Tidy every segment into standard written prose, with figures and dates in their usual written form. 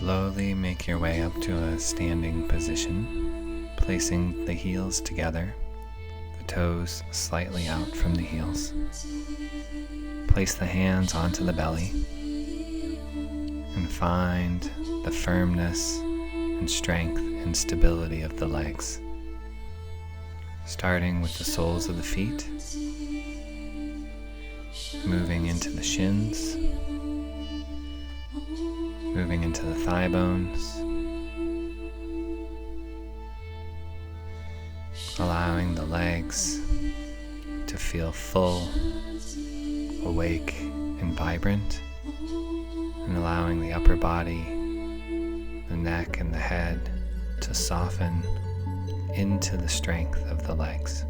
Slowly make your way up to a standing position, placing the heels together, the toes slightly out from the heels. Place the hands onto the belly and find the firmness and strength and stability of the legs. Starting with the soles of the feet, moving into the shins, moving into the thigh bones, allowing the legs to feel full, awake, and vibrant, and allowing the upper body, the neck, and the head to soften into the strength of the legs.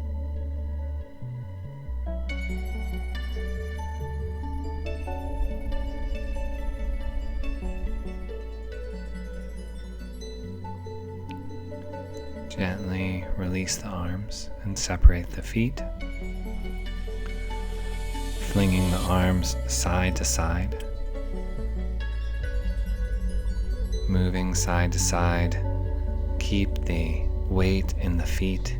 Gently release the arms and separate the feet, flinging the arms side to side, moving side to side. Keep the weight in the feet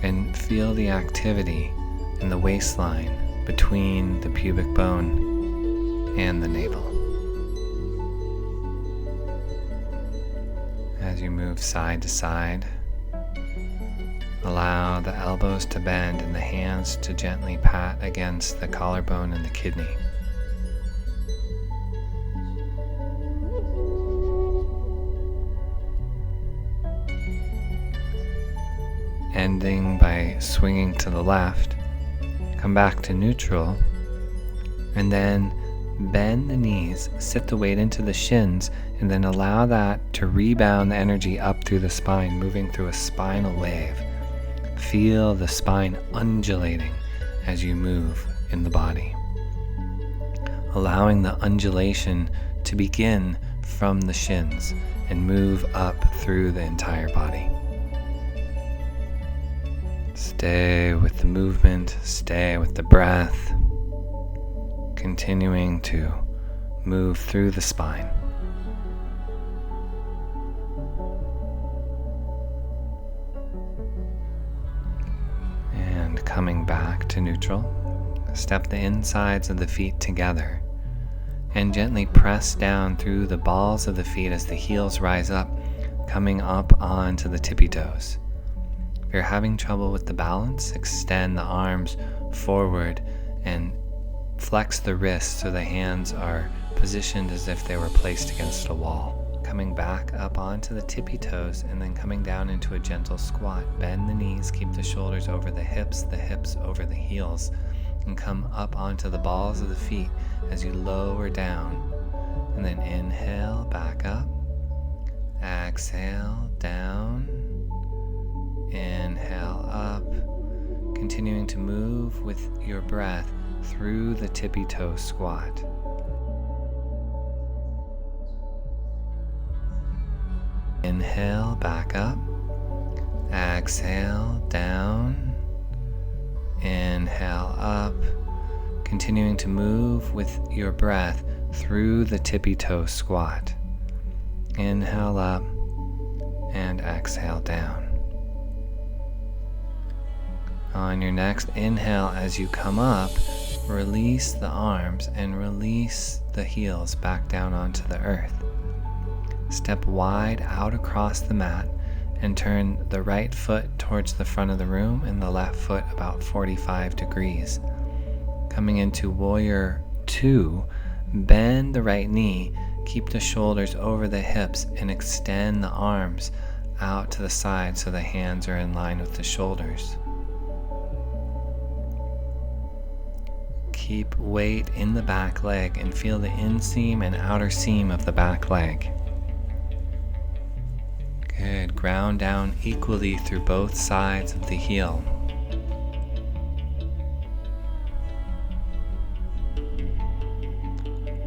and feel the activity in the waistline between the pubic bone and the navel. As you move side to side, allow the elbows to bend and the hands to gently pat against the collarbone and the kidney. Ending by swinging to the left, come back to neutral, and then bend the knees, sit the weight into the shins, and then allow that to rebound the energy up through the spine, moving through a spinal wave. Feel the spine undulating as you move in the body, allowing the undulation to begin from the shins and move up through the entire body. Stay with the movement, stay with the breath, continuing to move through the spine. And coming back to neutral, step the insides of the feet together and gently press down through the balls of the feet as the heels rise up, coming up onto the tippy toes. If you're having trouble with the balance, extend the arms forward and flex the wrists so the hands are positioned as if they were placed against a wall. Coming back up onto the tippy toes and then coming down into a gentle squat. Bend the knees, keep the shoulders over the hips over the heels, and come up onto the balls of the feet as you lower down. And then inhale, back up. Exhale, down. Inhale up, continuing to move with your breath through the tippy toe squat. Inhale, back up. Exhale, down. Inhale up, continuing to move with your breath through the tippy toe squat. Inhale up and exhale down. On your next inhale, as you come up, release the arms and release the heels back down onto the earth. Step wide out across the mat and turn the right foot towards the front of the room and the left foot about 45 degrees. Coming into Warrior 2, bend the right knee, keep the shoulders over the hips, and extend the arms out to the side so the hands are in line with the shoulders. Keep weight in the back leg and feel the inseam and outer seam of the back leg. Good. Ground down equally through both sides of the heel.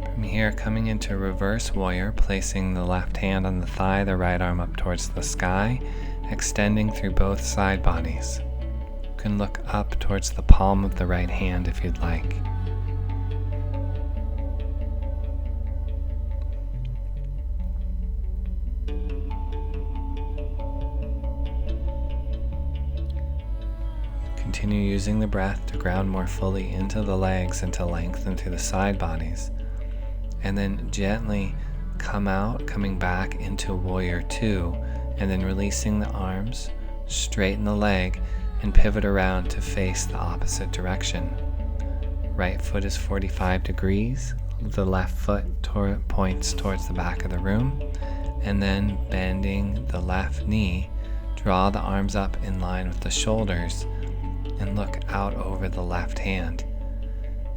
From here, coming into reverse warrior, placing the left hand on the thigh, the right arm up towards the sky, extending through both side bodies. You can look up towards the palm of the right hand if you'd like. continue using the breath to ground more fully into the legs and to lengthen through the side bodies. And then gently coming back into Warrior Two, and then releasing the arms, straighten the leg, and pivot around to face the opposite direction. Right foot is 45 degrees, the left foot points towards the back of the room, and then bending the left knee, draw the arms up in line with the shoulders and look out over the left hand.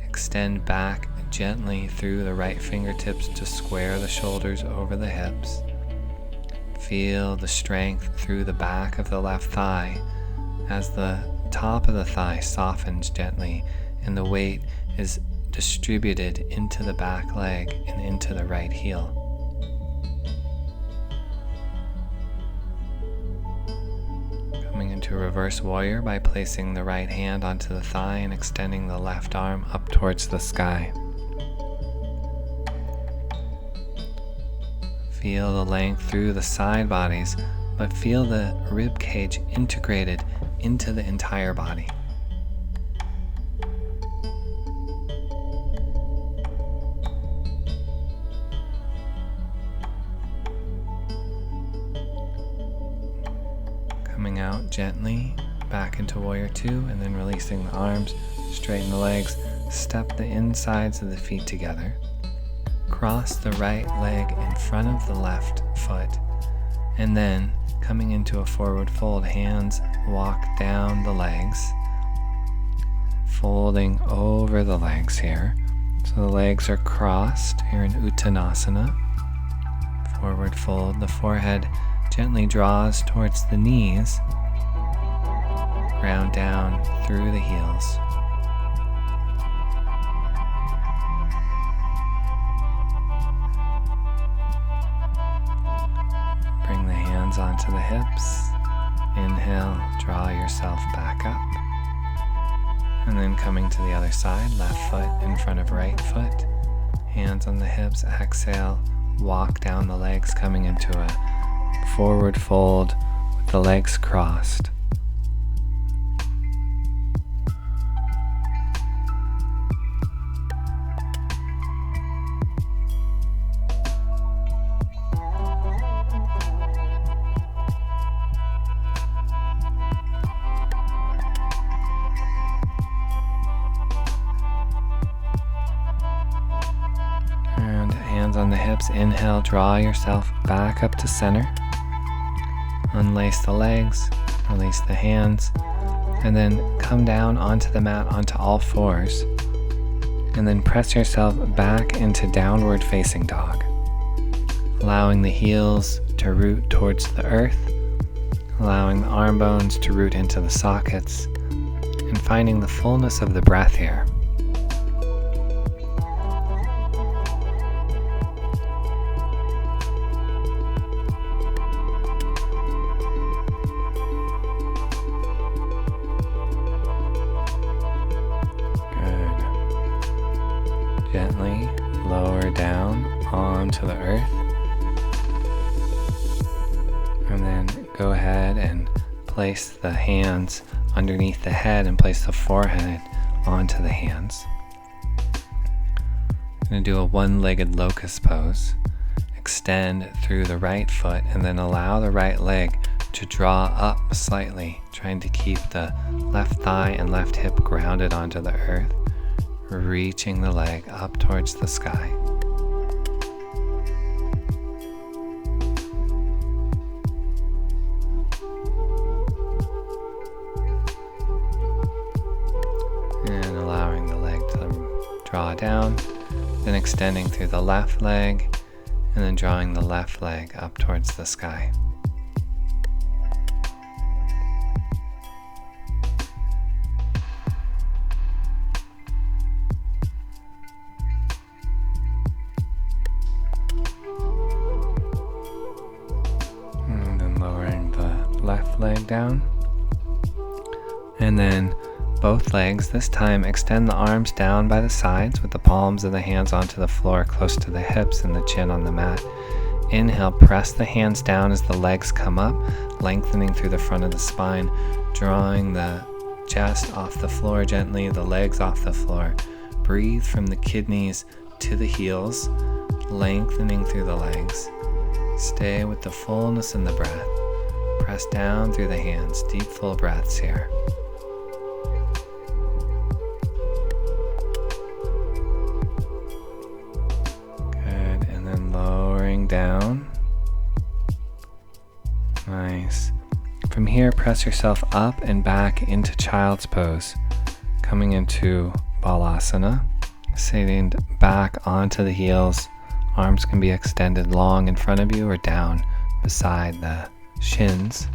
Extend back gently through the right fingertips to square the shoulders over the hips. Feel the strength through the back of the left thigh as the top of the thigh softens gently and the weight is distributed into the back leg and into the right heel. Coming into reverse warrior by placing the right hand onto the thigh and extending the left arm up towards the sky. Feel the length through the side bodies, but feel the rib cage integrated into the entire body. Coming out gently back into Warrior Two, and then releasing the arms, straighten the legs, step the insides of the feet together. Cross the right leg in front of the left foot, and then coming into a forward fold, hands walk down the legs, folding over the legs here. So the legs are crossed here in Uttanasana. Forward fold, the forehead gently draws towards the knees, ground down through the heels. Bring the hands onto the hips. Inhale, draw yourself back up. And then coming to the other side, left foot in front of right foot. Hands on the hips, exhale, walk down the legs, coming into a forward fold with the legs crossed. On the hips, inhale, draw yourself back up to center. Unlace the legs, release the hands, and then come down onto the mat onto all fours. And then press yourself back into downward facing dog, allowing the heels to root towards the earth, allowing the arm bones to root into the sockets, and finding the fullness of the breath here. Gently lower down onto the earth, and then go ahead and place the hands underneath the head and place the forehead onto the hands. I'm going to do a one-legged locust pose. Extend through the right foot and then allow the right leg to draw up slightly, trying to keep the left thigh and left hip grounded onto the earth. Reaching the leg up towards the sky. And allowing the leg to draw down, then extending through the left leg, and then drawing the left leg up towards the sky. Leg down, and then both legs. This time extend the arms down by the sides with the palms of the hands onto the floor close to the hips and the chin on the mat. Inhale, press the hands down as the legs come up, lengthening through the front of the spine, drawing the chest off the floor gently, the legs off the floor. Breathe from the kidneys to the heels, lengthening through the legs. Stay with the fullness in the breath. Press down through the hands. Deep, full breaths here. Good. And then lowering down. Nice. From here, press yourself up and back into child's pose. Coming into Balasana. Sitting back onto the heels. Arms can be extended long in front of you or down beside the shins.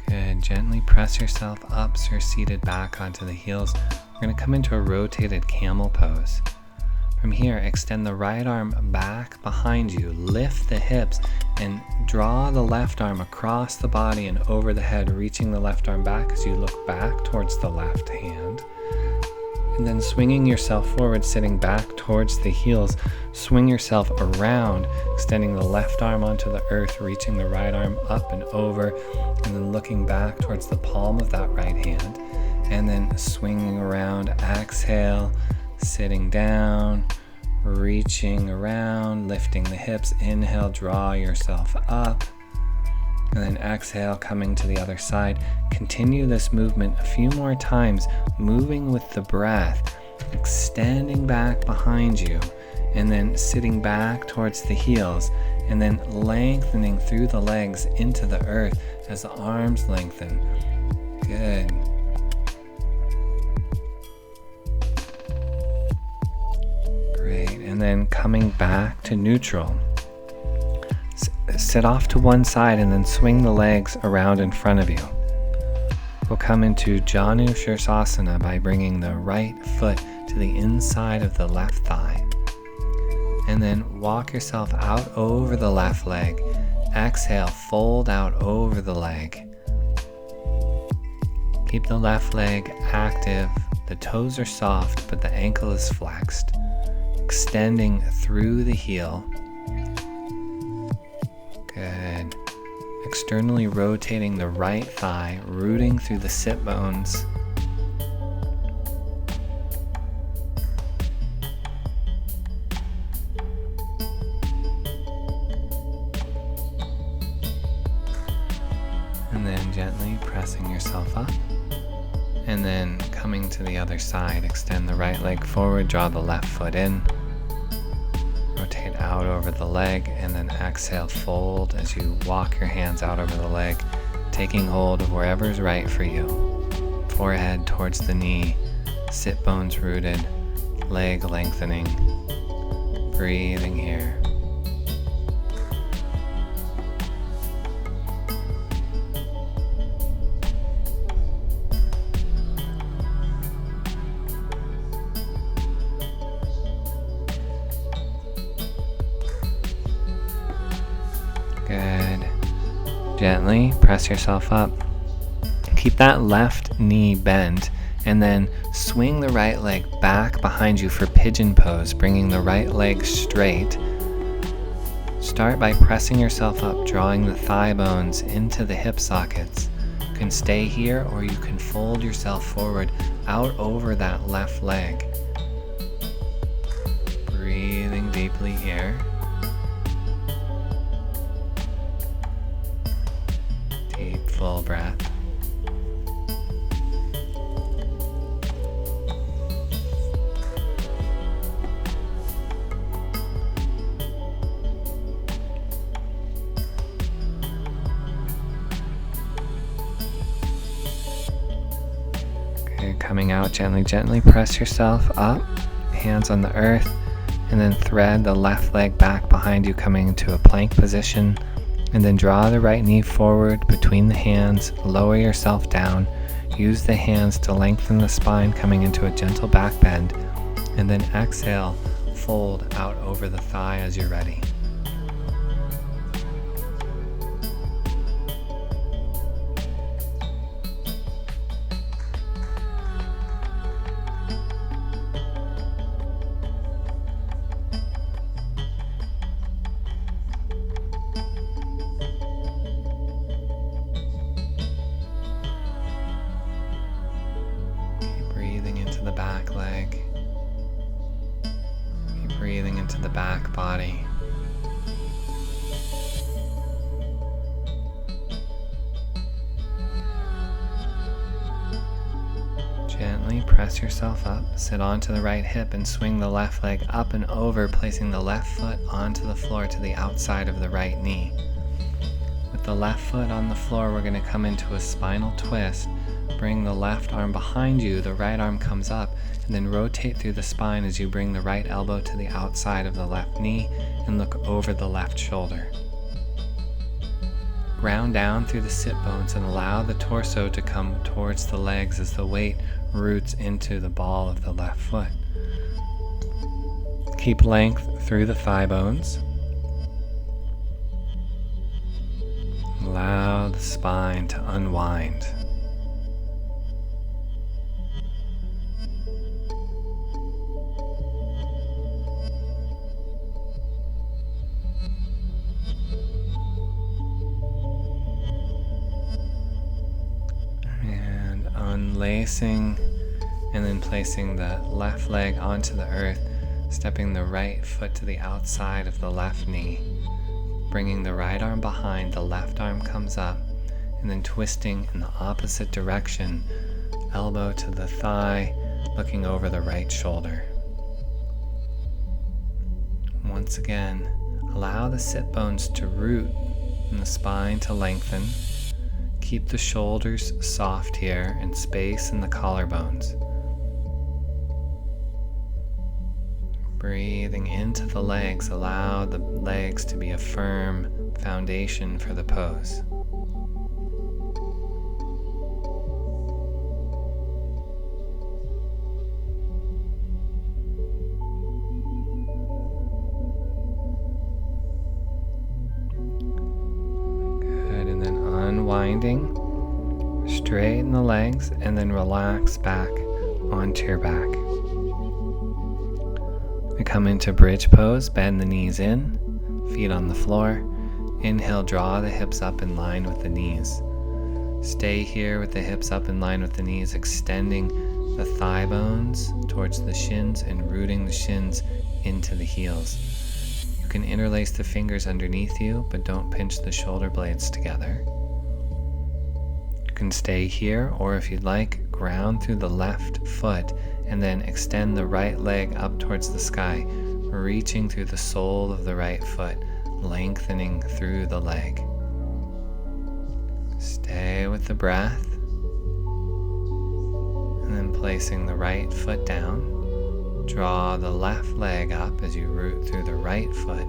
Good. Gently press yourself up so you're seated back onto the heels. We're going to come into a rotated camel pose. From here, extend the right arm back behind you, lift the hips, and draw the left arm across the body and over the head, reaching the left arm back as you look back towards the left hand. And then swinging yourself forward, sitting back towards the heels, swing yourself around, extending the left arm onto the earth, reaching the right arm up and over, and then looking back towards the palm of that right hand. And then swinging around, exhale, sitting down, reaching around, lifting the hips. Inhale, draw yourself up. And then exhale, coming to the other side. Continue this movement a few more times, moving with the breath, extending back behind you, and then sitting back towards the heels, and then lengthening through the legs into the earth as the arms lengthen. Good. And then coming back to neutral. Sit off to one side and then swing the legs around in front of you. We'll come into Janu Sirsasana by bringing the right foot to the inside of the left thigh. And then walk yourself out over the left leg. Exhale, fold out over the leg. Keep the left leg active. The toes are soft, but the ankle is flexed. Extending through the heel. Good. Externally rotating the right thigh, rooting through the sit bones. And then gently pressing yourself up. And then coming to the other side, extend the right leg forward, draw the left foot in. Rotate out over the leg, and then exhale, fold as you walk your hands out over the leg, taking hold of wherever is right for you. Forehead towards the knee, sit bones rooted, leg lengthening. Breathing here. Good. Gently press yourself up. Keep that left knee bent and then swing the right leg back behind you for pigeon pose, bringing the right leg straight. Start by pressing yourself up, drawing the thigh bones into the hip sockets. You can stay here or you can fold yourself forward out over that left leg. Breathing deeply here. Deep, full breath. Okay, coming out gently, gently press yourself up, hands on the earth, and then thread the left leg back behind you, coming into a plank position. And then draw the right knee forward between the hands, lower yourself down, use the hands to lengthen the spine, coming into a gentle back bend, and then exhale, fold out over the thigh as you're ready. the back body. Gently press yourself up, sit onto the right hip and swing the left leg up and over, placing the left foot onto the floor to the outside of the right knee. With the left foot on the floor, we're going to come into a spinal twist. Bring the left arm behind you, the right arm comes up, and then rotate through the spine as you bring the right elbow to the outside of the left knee and look over the left shoulder. Ground down through the sit bones and allow the torso to come towards the legs as the weight roots into the ball of the left foot. Keep length through the thigh bones. Allow the spine to unwind. And unlacing and then placing the left leg onto the earth, stepping the right foot to the outside of the left knee. Bringing the right arm behind, the left arm comes up, and then twisting in the opposite direction, elbow to the thigh, looking over the right shoulder. Once again, allow the sit bones to root and the spine to lengthen. Keep the shoulders soft here and space in the collarbones. Breathing into the legs, allow the legs to be a firm foundation for the pose. Good, and then unwinding, straighten the legs, and then relax back onto your back. We come into bridge pose, bend the knees in, feet on the floor. Inhale, draw the hips up in line with the knees. Stay here with the hips up in line with the knees, extending the thigh bones towards the shins and rooting the shins into the heels. You can interlace the fingers underneath you, but don't pinch the shoulder blades together. You can stay here, or if you'd like, ground through the left foot and then extend the right leg up towards the sky, reaching through the sole of the right foot, lengthening through the leg. Stay with the breath, and then placing the right foot down. Draw the left leg up as you root through the right foot,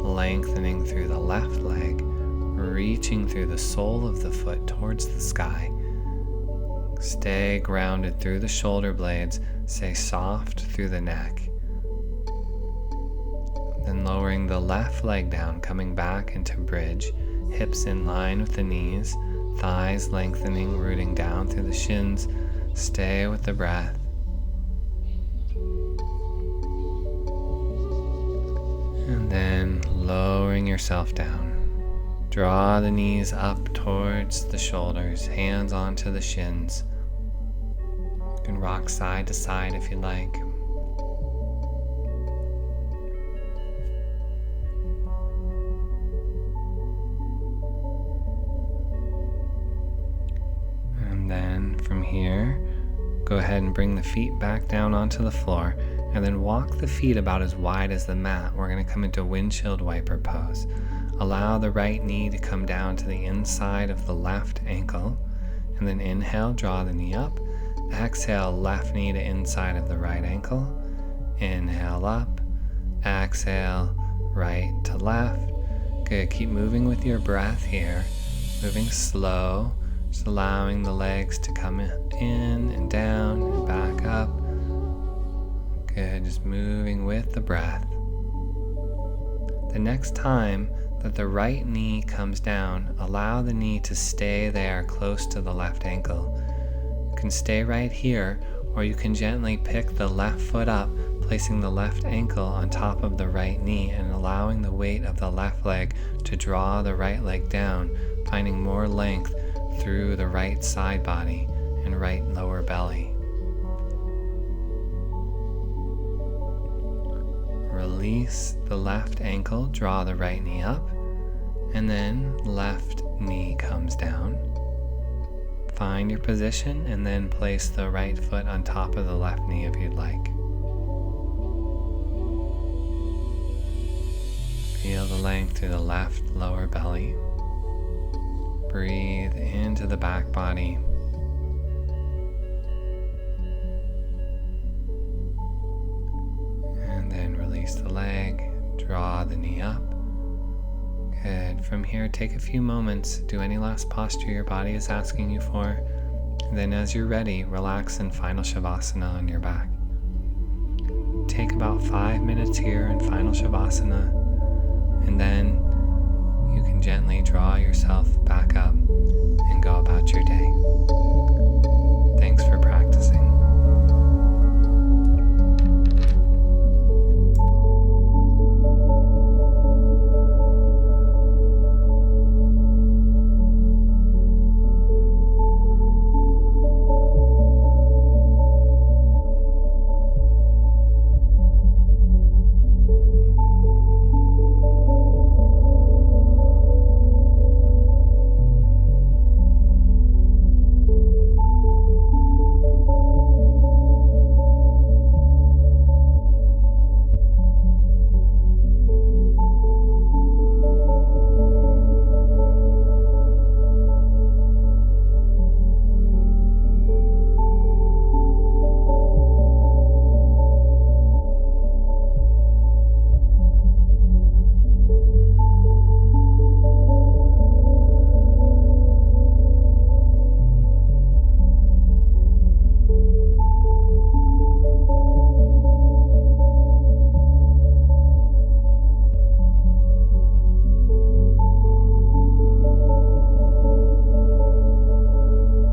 lengthening through the left leg, reaching through the sole of the foot towards the sky. Stay grounded through the shoulder blades, stay soft through the neck. Then lowering the left leg down, coming back into bridge, hips in line with the knees, thighs lengthening, rooting down through the shins. Stay with the breath. And then lowering yourself down. Draw the knees up towards the shoulders, hands onto the shins. You can rock side to side if you like. And then from here, go ahead and bring the feet back down onto the floor and then walk the feet about as wide as the mat. We're going to come into windshield wiper pose. Allow the right knee to come down to the inside of the left ankle, and then inhale, draw the knee up. Exhale, left knee to inside of the right ankle. Inhale up, exhale, right to left. Good, keep moving with your breath here, moving slow, just allowing the legs to come in and down and back up. Good, just moving with the breath. The next time that the right knee comes down, allow the knee to stay there close to the left ankle. You can stay right here, or you can gently pick the left foot up, placing the left ankle on top of the right knee and allowing the weight of the left leg to draw the right leg down, finding more length through the right side body and right lower belly. Release release the left ankle, draw the right knee up, and then left knee comes down. Find your position and then place the right foot on top of the left knee if you'd like. Feel the length through the left lower belly. Breathe into the back body. And then release the leg, draw the knee up. Good. From here, take a few moments, do any last posture your body is asking you for. And then as you're ready, relax in Final Shavasana on your back. Take about 5 minutes here in Final Shavasana, and then you can gently draw yourself